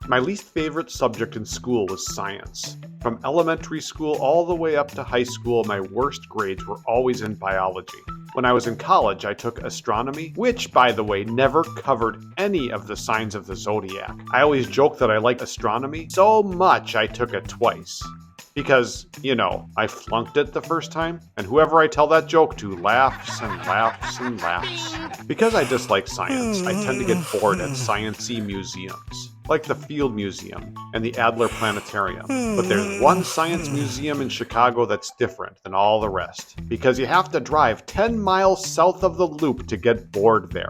My least favorite subject in school was science. From elementary school all the way up to high school, my worst grades were always in biology. When I was in college, I took astronomy, which, by the way, never covered any of the signs of the zodiac. I always joke that I liked astronomy so much I took it twice. Because, I flunked it the first time, and whoever I tell that joke to laughs and laughs and laughs. Because I dislike science, I tend to get bored at science-y museums, like the Field Museum and the Adler Planetarium. But there's one science museum in Chicago that's different than all the rest, because you have to drive 10 miles south of the Loop to get bored there.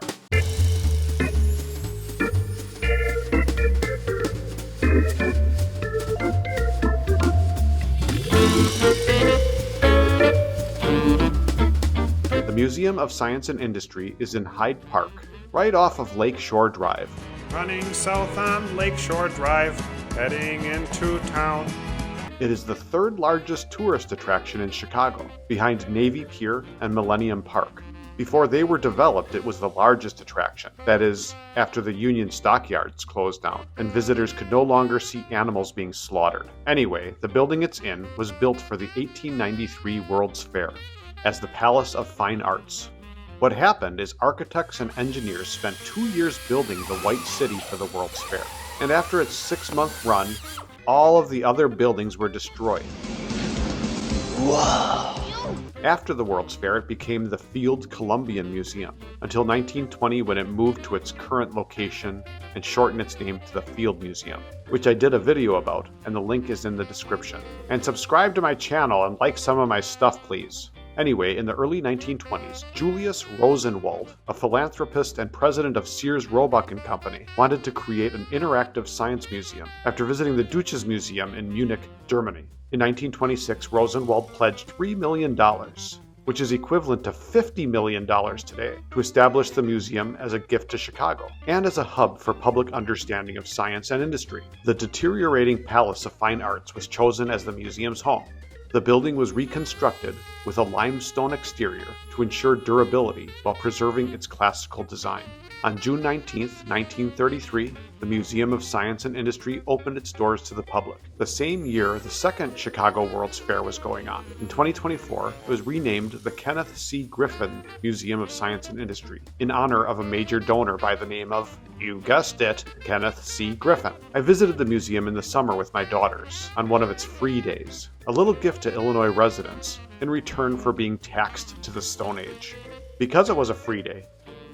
The Museum of Science and Industry is in Hyde Park, right off of Lakeshore Drive. Running south on Lakeshore Drive, heading into town. It is the third largest tourist attraction in Chicago, behind Navy Pier and Millennium Park. Before they were developed, it was the largest attraction. That is, after the Union stockyards closed down, and visitors could no longer see animals being slaughtered. Anyway, the building it's in was built for the 1893 World's Fair as the Palace of Fine Arts. What happened is architects and engineers spent 2 years building the White City for the World's Fair, and after its 6-month run, all of the other buildings were destroyed. Whoa! After the World's Fair, it became the Field Columbian Museum, until 1920 when it moved to its current location and shortened its name to the Field Museum, which I did a video about, and the link is in the description. And subscribe to my channel and like some of my stuff, please. Anyway, in the early 1920s, Julius Rosenwald, a philanthropist and president of Sears Roebuck & Company, wanted to create an interactive science museum after visiting the Deutsches Museum in Munich, Germany. In 1926, Rosenwald pledged $3 million, which is equivalent to $50 million today, to establish the museum as a gift to Chicago, and as a hub for public understanding of science and industry. The deteriorating Palace of Fine Arts was chosen as the museum's home. The building was reconstructed with a limestone exterior to ensure durability while preserving its classical design. On June 19, 1933, the Museum of Science and Industry opened its doors to the public. The same year, the second Chicago World's Fair was going on. In 2024, it was renamed the Kenneth C. Griffin Museum of Science and Industry, in honor of a major donor by the name of, you guessed it, Kenneth C. Griffin. I visited the museum in the summer with my daughters on one of its free days, a little gift to Illinois residents in return for being taxed to the Stone Age. Because it was a free day,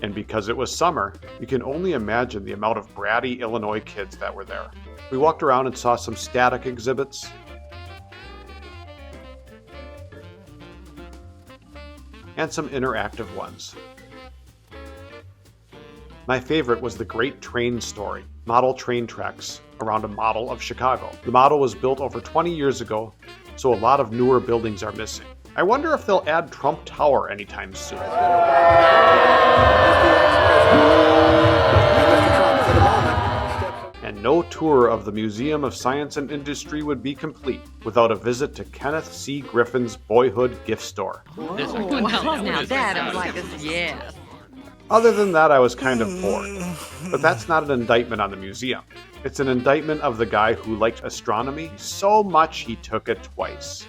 and because it was summer, you can only imagine the amount of bratty Illinois kids that were there. We walked around and saw some static exhibits, and some interactive ones. My favorite was the Great Train Story, model train tracks around a model of Chicago. The model was built over 20 years ago, so a lot of newer buildings are missing. I wonder if they'll add Trump Tower anytime soon. And no tour of the Museum of Science and Industry would be complete without a visit to Kenneth C. Griffin's boyhood gift store. Well, now that I'm like this, yes. Other than that, I was kind of bored. But that's not an indictment on the museum. It's an indictment of the guy who liked astronomy so much he took it twice.